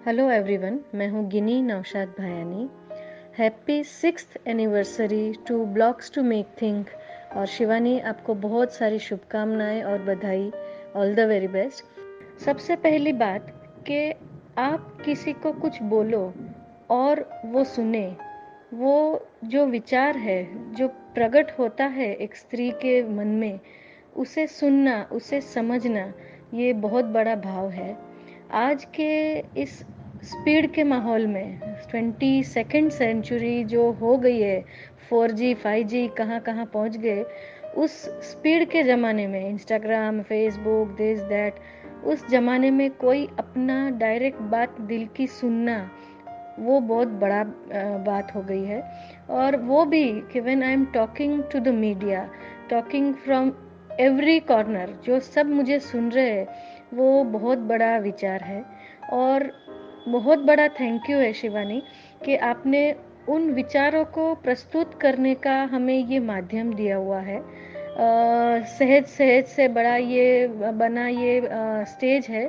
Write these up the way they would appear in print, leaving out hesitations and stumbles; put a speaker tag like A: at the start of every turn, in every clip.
A: Hello everyone, मैं हूँ Gini Naushad Bhayani. Happy 6th anniversary to blogs to make think. और शिवानी, आपको बहुत सारी शुभकामनाएं और बधाई। All the very best. सबसे पहली बात कि आप किसी को कुछ बोलो और वो सुने, वो जो विचार है जो प्रकट होता है एक स्त्री के मन में, उसे सुनना, उसे समझना, ये बहुत बड़ा भाव है। आज के इस स्पीड के माहौल में 22nd सेंचुरी जो हो गई है, 4G 5G कहाँ कहाँ पहुँच गए, उस स्पीड के ज़माने में इंस्टाग्राम, फेसबुक, दिस दैट, उस ज़माने में कोई अपना डायरेक्ट बात दिल की सुनना, वो बहुत बड़ा बात हो गई है। और वो भी कि when I am talking to the media, talking from every corner, जो सब मुझे सुन रहे हैं, वो बहुत बड़ा विचार है। और बहुत बड़ा थैंक यू है शिवानी कि आपने उन विचारों को प्रस्तुत करने का हमें ये माध्यम दिया हुआ है। सहज सहज से बड़ा ये बना, ये स्टेज है,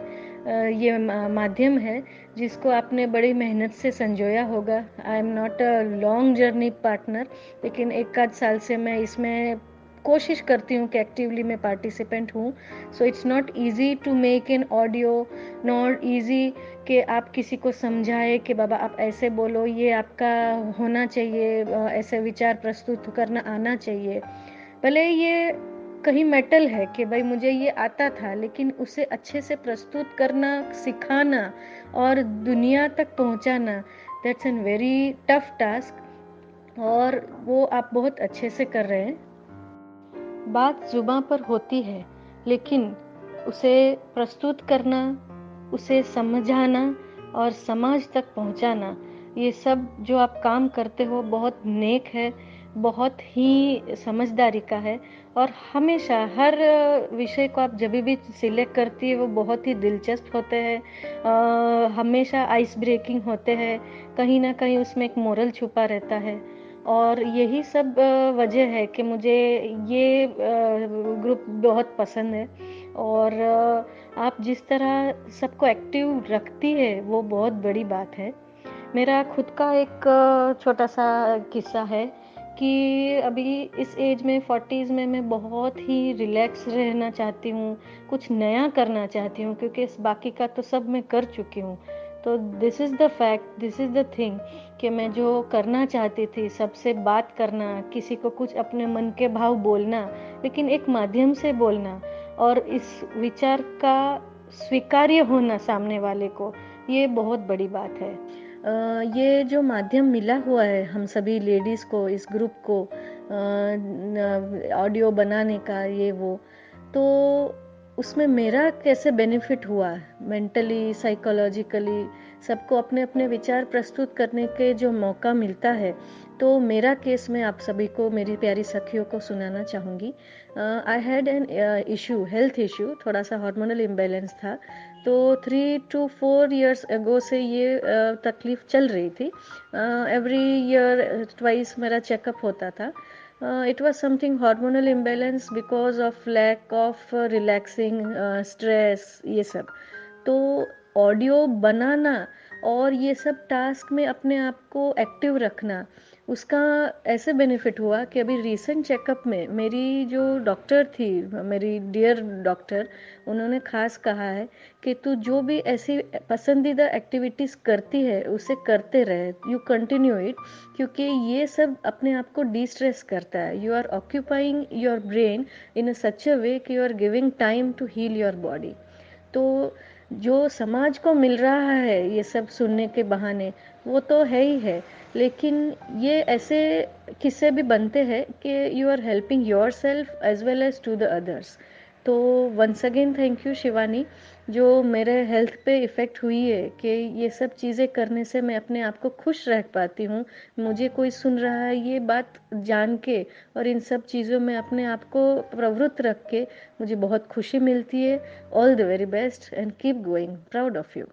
A: ये माध्यम है जिसको आपने बड़ी मेहनत से संजोया होगा। I am not a long journey partner, लेकिन एक आध साल से मैं इसमें कोशिश करती हूँ कि एक्टिवली मैं पार्टिसिपेंट हूँ। So it's not easy to make an audio, not easy कि आप किसी को समझाए कि बाबा आप ऐसे बोलो, ये आपका होना चाहिए, ऐसे विचार प्रस्तुत करना आना चाहिए। भले ये कहीं मेटल है कि भाई मुझे ये आता था, लेकिन उसे अच्छे से प्रस्तुत करना, सिखाना और दुनिया तक पहुंचाना, that's an very tough task. और वो आप बहुत अच्छे से कर रहे हैं। बात जुबां पर होती है, लेकिन उसे प्रस्तुत करना, उसे समझाना और समाज तक पहुंचाना, ये सब जो आप काम करते हो बहुत नेक है, बहुत ही समझदारी का है। और हमेशा हर विषय को आप जब भी सिलेक्ट करती है वो बहुत ही दिलचस्प होते हैं, हमेशा आइस ब्रेकिंग होते हैं, कहीं ना कहीं उसमें एक मोरल छुपा रहता है। और यही सब वजह है कि मुझे ये ग्रुप बहुत पसंद है। और आप जिस तरह सबको एक्टिव रखती है वो बहुत बड़ी बात है। मेरा खुद का एक छोटा सा किस्सा है कि अभी इस एज में 40s में मैं बहुत ही रिलैक्स रहना चाहती हूँ, कुछ नया करना चाहती हूँ, क्योंकि इस बाकी का तो सब मैं कर चुकी हूँ। तो this is the fact, this is the thing कि मैं जो करना चाहती थी, सबसे बात करना, किसी को कुछ अपने मन के भाव बोलना, लेकिन एक माध्यम से बोलना, और इस विचार का स्वीकार्य होना सामने वाले को, ये बहुत बड़ी बात है। ये जो माध्यम मिला हुआ है हम सभी लेडीज़ को, इस ग्रुप को ऑडियो बनाने का, ये वो, तो उसमें मेरा कैसे बेनिफिट हुआ, मेंटली, साइकोलॉजिकली, सबको अपने अपने विचार प्रस्तुत करने के जो मौका मिलता है, तो मेरा केस में आप सभी को, मेरी प्यारी सखियों को सुनाना चाहूँगी। I had an issue, health issue, थोड़ा सा हार्मोनल इम्बैलेंस था। तो 3 to 4 years अगो से ये तकलीफ चल रही थी। एवरी ईयर ट्वाइस मेरा चेकअप होता था। It was something hormonal imbalance because of lack of relaxing, stress, ये सब। तो ऑडियो बनाना और ये सब टास्क में अपने आप को एक्टिव रखना, उसका ऐसे बेनिफिट हुआ कि अभी रिसेंट चेकअप में मेरी जो डॉक्टर थी, मेरी डियर डॉक्टर, उन्होंने खास कहा है कि तू जो भी ऐसी पसंदीदा एक्टिविटीज़ करती है उसे करते रहे, यू कंटिन्यू इट, क्योंकि ये सब अपने आप को डी स्ट्रेस करता है। You are occupying your brain in a such a way कि you are giving time to heal your body. तो जो समाज को मिल रहा है ये सब सुनने के बहाने, वो तो है ही है, लेकिन ये ऐसे किस्से भी बनते हैं कि you are helping yourself as well as to the others. तो once again thank you Shivani, जो मेरे हेल्थ पे इफ़ेक्ट हुई है कि ये सब चीज़ें करने से मैं अपने आप को खुश रख पाती हूँ। मुझे कोई सुन रहा है ये बात जान के, और इन सब चीज़ों में अपने आप को प्रवृत्त रख के मुझे बहुत खुशी मिलती है। All the very best and keep going, proud of you.